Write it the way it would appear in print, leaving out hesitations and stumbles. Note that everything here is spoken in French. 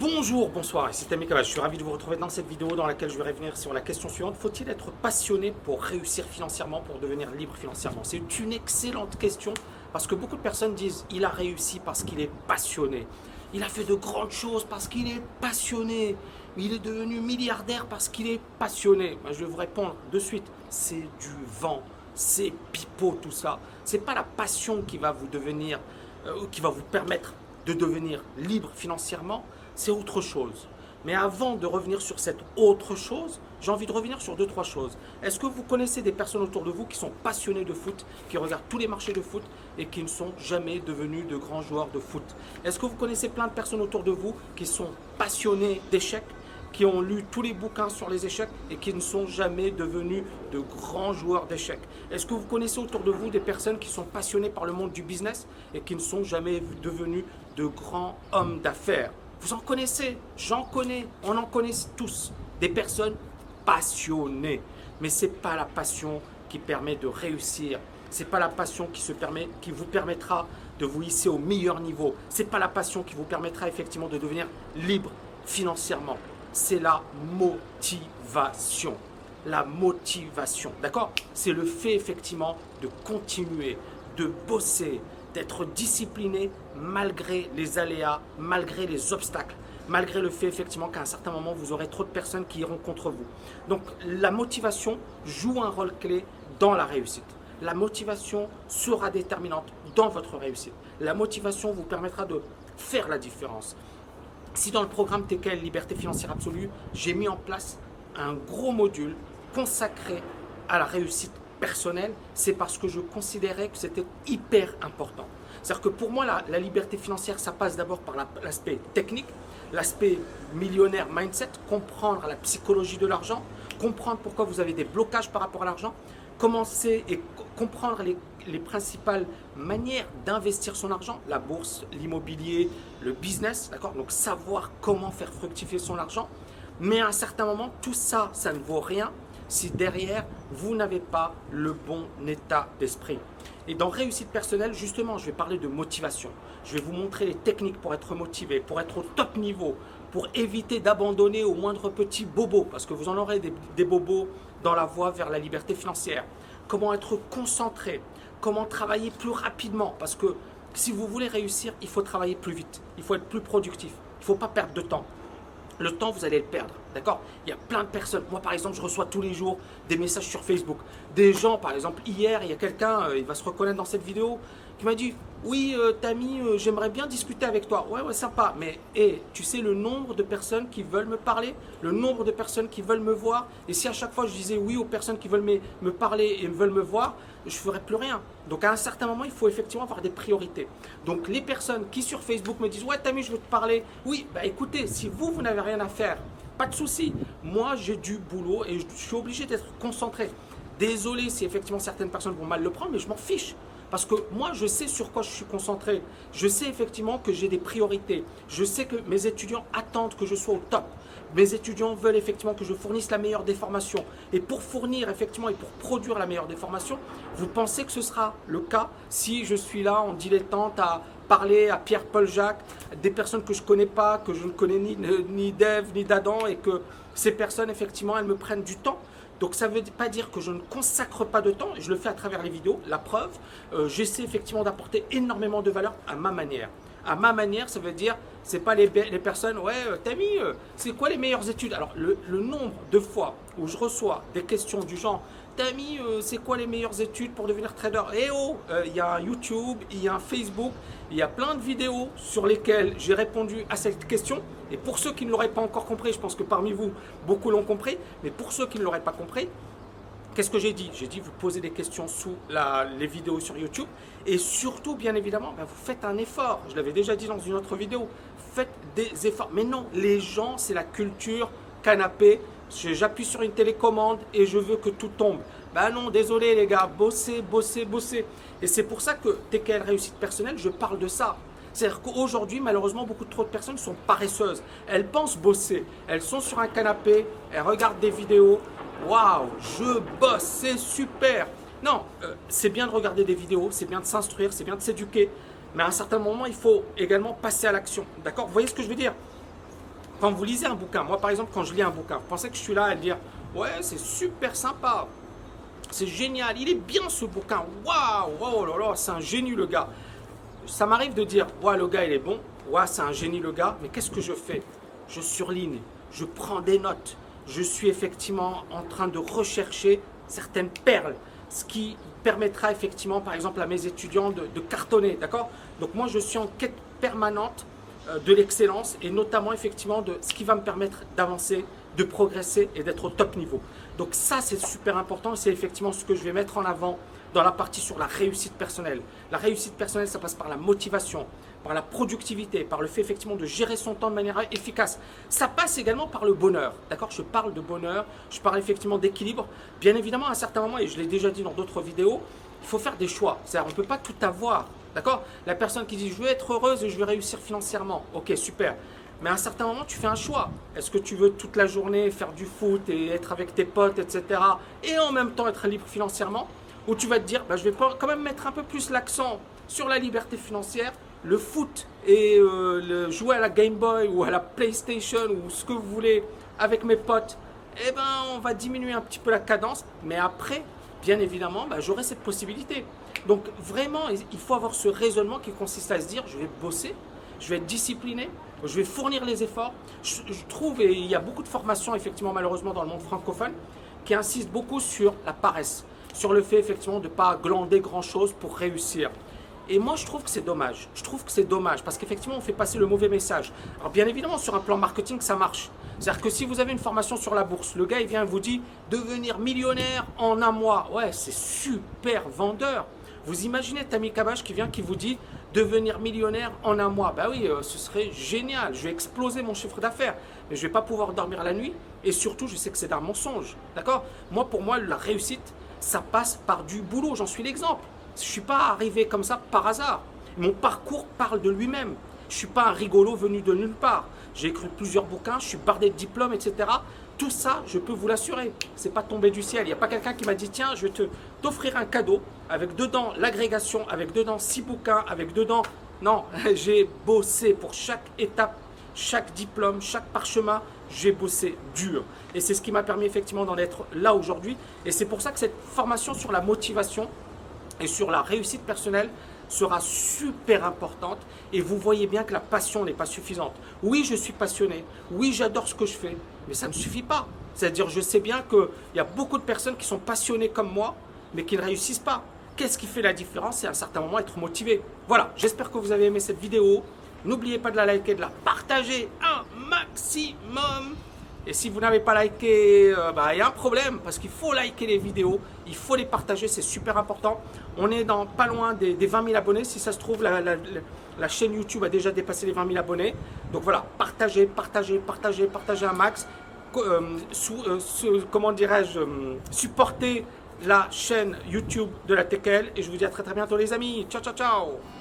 Bonjour, bonsoir, ici Tammy Kawaj. Je suis ravi de vous retrouver dans cette vidéo dans laquelle je vais revenir sur la question suivante. Faut-il être passionné pour réussir financièrement, pour devenir libre financièrement? C'est une excellente question parce que beaucoup de personnes disent il a réussi parce qu'il est passionné. Il a fait de grandes choses parce qu'il est passionné. Il est devenu milliardaire parce qu'il est passionné. Je vais vous répondre de suite, c'est du vent, c'est pipeau tout ça. C'est pas la passion qui va qui va vous permettre de devenir libre financièrement, c'est autre chose. Mais avant de revenir sur cette autre chose, j'ai envie de revenir sur deux, trois choses. Est-ce que vous connaissez des personnes autour de vous qui sont passionnées de foot, qui regardent tous les marchés de foot et qui ne sont jamais devenus de grands joueurs de foot? Est-ce que vous connaissez plein de personnes autour de vous qui sont passionnées d'échecs, qui ont lu tous les bouquins sur les échecs et qui ne sont jamais devenus de grands joueurs d'échecs? Est-ce que vous connaissez autour de vous des personnes qui sont passionnées par le monde du business et qui ne sont jamais devenus de grands hommes d'affaires? Vous en connaissez, j'en connais, on en connaît tous, des personnes passionnées. Mais ce n'est pas la passion qui permet de réussir. Ce n'est pas la passion qui vous permettra de vous hisser au meilleur niveau. Ce n'est pas la passion qui vous permettra effectivement de devenir libre financièrement. C'est la motivation. La motivation, d'accord? C'est le fait effectivement de continuer, de bosser, d'être discipliné malgré les aléas, malgré les obstacles, malgré le fait effectivement qu'à un certain moment, vous aurez trop de personnes qui iront contre vous. Donc la motivation joue un rôle clé dans la réussite. La motivation sera déterminante dans votre réussite. La motivation vous permettra de faire la différence. Si dans le programme TKL Liberté Financière Absolue, j'ai mis en place un gros module consacré à la réussite personnelle, c'est parce que je considérais que c'était hyper important. C'est-à-dire que pour moi, la liberté financière, ça passe d'abord par l'aspect technique, l'aspect millionnaire mindset, comprendre la psychologie de l'argent, comprendre pourquoi vous avez des blocages par rapport à l'argent, commencer et comprendre les principales manières d'investir son argent, la bourse, l'immobilier, le business, d'accord? Donc savoir comment faire fructifier son argent. Mais à un certain moment, tout ça, ça ne vaut rien si derrière, vous n'avez pas le bon état d'esprit. Et dans réussite personnelle, justement, je vais parler de motivation. Je vais vous montrer les techniques pour être motivé, pour être au top niveau, pour éviter d'abandonner au moindre petit bobo, parce que vous en aurez des bobos dans la voie vers la liberté financière. Comment être concentré, comment travailler plus rapidement, parce que si vous voulez réussir, il faut travailler plus vite, il faut être plus productif, il ne faut pas perdre de temps. Le temps, vous allez le perdre, d'accord? Il y a plein de personnes. Moi, par exemple, je reçois tous les jours des messages sur Facebook. Des gens, par exemple, hier, il y a quelqu'un, il va se reconnaître dans cette vidéo, qui m'a dit « Oui, Tammy, j'aimerais bien discuter avec toi. » Ouais, sympa. Mais tu sais le nombre de personnes qui veulent me parler, le nombre de personnes qui veulent me voir. Et si à chaque fois, je disais oui aux personnes qui veulent me parler et veulent me voir, je ne ferais plus rien. Donc, à un certain moment, il faut effectivement avoir des priorités. Donc, les personnes qui sur Facebook me disent « Ouais, Tammy, je veux te parler. » Oui, bah écoutez, si vous n'avez rien à faire, pas de souci. Moi, j'ai du boulot et je suis obligé d'être concentré. Désolé si effectivement certaines personnes vont mal le prendre, mais je m'en fiche. Parce que moi, je sais sur quoi je suis concentré. Je sais effectivement que j'ai des priorités. Je sais que mes étudiants attendent que je sois au top. Mes étudiants veulent effectivement que je fournisse la meilleure des formations. Et pour fournir effectivement et pour produire la meilleure des formations, vous pensez que ce sera le cas si je suis là en dilettante à parler à Pierre-Paul Jacques, des personnes que je ne connais pas, que je ne connais ni d'Ève ni d'Adam, et que ces personnes effectivement elles me prennent du temps. Donc ça ne veut pas dire que je ne consacre pas de temps, je le fais à travers les vidéos, la preuve, j'essaie effectivement d'apporter énormément de valeur à ma manière. À ma manière, ça veut dire, c'est pas les personnes, ouais, Tammy, c'est quoi les meilleures études? Alors le nombre de fois où je reçois des questions du genre, Tammy, c'est quoi les meilleures études pour devenir trader? Eh oh, il y a un YouTube, il y a un Facebook, il y a plein de vidéos sur lesquelles j'ai répondu à cette question. Et pour ceux qui ne l'auraient pas encore compris, je pense que parmi vous, beaucoup l'ont compris, mais pour ceux qui ne l'auraient pas compris, qu'est-ce que j'ai dit? J'ai dit vous posez des questions sous les vidéos sur YouTube et surtout, bien évidemment, vous faites un effort. Je l'avais déjà dit dans une autre vidéo, faites des efforts. Mais non, les gens, c'est la culture canapé. J'appuie sur une télécommande et je veux que tout tombe. Ben non, désolé les gars, bossez, bossez, bossez. Et c'est pour ça que TKL Réussite Personnelle, je parle de ça. C'est-à-dire qu'aujourd'hui, malheureusement, beaucoup trop de personnes sont paresseuses. Elles pensent bosser. Elles sont sur un canapé, elles regardent des vidéos. Waouh, je bosse, c'est super. Non, c'est bien de regarder des vidéos, c'est bien de s'instruire, c'est bien de s'éduquer. Mais à un certain moment, il faut également passer à l'action. D'accord? Vous voyez ce que je veux dire? Quand vous lisez un bouquin, moi par exemple, quand je lis un bouquin, vous pensez que je suis là à dire ouais, c'est super sympa, c'est génial, il est bien ce bouquin, waouh, oh là là, c'est un génie le gars. Ça m'arrive de dire ouais, le gars il est bon, ouais, c'est un génie le gars, mais qu'est-ce que je fais? Je surligne, je prends des notes, je suis effectivement en train de rechercher certaines perles, ce qui permettra effectivement, par exemple, à mes étudiants de cartonner, d'accord? Donc moi, je suis en quête permanente de l'excellence et notamment effectivement de ce qui va me permettre d'avancer, de progresser et d'être au top niveau. Donc ça, c'est super important et c'est effectivement ce que je vais mettre en avant dans la partie sur la réussite personnelle. La réussite personnelle, ça passe par la motivation, par la productivité, par le fait effectivement de gérer son temps de manière efficace. Ça passe également par le bonheur, d'accord? Je parle de bonheur, je parle effectivement d'équilibre. Bien évidemment, à un certain moment, et je l'ai déjà dit dans d'autres vidéos, il faut faire des choix. C'est-à-dire, on ne peut pas tout avoir, d'accord? La personne qui dit « je veux être heureuse et je veux réussir financièrement », ok, super. Mais à un certain moment, tu fais un choix. Est-ce que tu veux toute la journée faire du foot et être avec tes potes, etc. et en même temps être libre financièrement? Ou tu vas te dire, bah, je vais quand même mettre un peu plus l'accent sur la liberté financière, le foot et le jouer à la Game Boy ou à la PlayStation ou ce que vous voulez avec mes potes, eh ben, on va diminuer un petit peu la cadence. Mais après, bien évidemment, bah, j'aurai cette possibilité. Donc vraiment, il faut avoir ce raisonnement qui consiste à se dire, je vais bosser, je vais être discipliné, je vais fournir les efforts. Je trouve, et il y a beaucoup de formations, effectivement, malheureusement, dans le monde francophone, qui insistent beaucoup sur la paresse, sur le fait, effectivement, de ne pas glander grand-chose pour réussir. Et moi, je trouve que c'est dommage. Je trouve que c'est dommage parce qu'effectivement, on fait passer le mauvais message. Alors, bien évidemment, sur un plan marketing, ça marche. C'est-à-dire que si vous avez une formation sur la bourse, le gars, il vient et vous dit « devenir millionnaire en un mois ». Ouais, c'est super vendeur. Vous imaginez Tammy Kabash qui vous dit « devenir millionnaire en un mois ». Bah oui, ce serait génial. Je vais exploser mon chiffre d'affaires. Mais je ne vais pas pouvoir dormir la nuit. Et surtout, je sais que c'est un mensonge. D'accord? Moi, pour moi, la réussite, ça passe par du boulot. J'en suis l'exemple. Je ne suis pas arrivé comme ça par hasard. Mon parcours parle de lui-même. Je ne suis pas un rigolo venu de nulle part. J'ai écrit plusieurs bouquins, je suis bardé de diplômes, etc. Tout ça, je peux vous l'assurer. Ce n'est pas tombé du ciel. Il n'y a pas quelqu'un qui m'a dit, tiens, je vais t'offrir un cadeau avec dedans l'agrégation, avec dedans 6 bouquins, avec dedans... Non, j'ai bossé pour chaque étape, chaque diplôme, chaque parchemin. J'ai bossé dur. Et c'est ce qui m'a permis effectivement d'en être là aujourd'hui. Et c'est pour ça que cette formation sur la motivation et sur la réussite personnelle sera super importante et vous voyez bien que la passion n'est pas suffisante. Oui, je suis passionné, oui, j'adore ce que je fais, mais ça ne suffit pas. C'est-à-dire, je sais bien qu'il y a beaucoup de personnes qui sont passionnées comme moi, mais qui ne réussissent pas. Qu'est-ce qui fait la différence? C'est à un certain moment être motivé. Voilà, j'espère que vous avez aimé cette vidéo. N'oubliez pas de la liker, de la partager un maximum. Et si vous n'avez pas liké, il y a un problème parce qu'il faut liker les vidéos, il faut les partager, c'est super important. On est dans pas loin des 20 000 abonnés. Si ça se trouve, la chaîne YouTube a déjà dépassé les 20 000 abonnés. Donc voilà, partagez, partagez, partagez, partagez un max. Comment dirais-je, supportez la chaîne YouTube de la TKL. Et je vous dis à très très bientôt les amis. Ciao, ciao, ciao.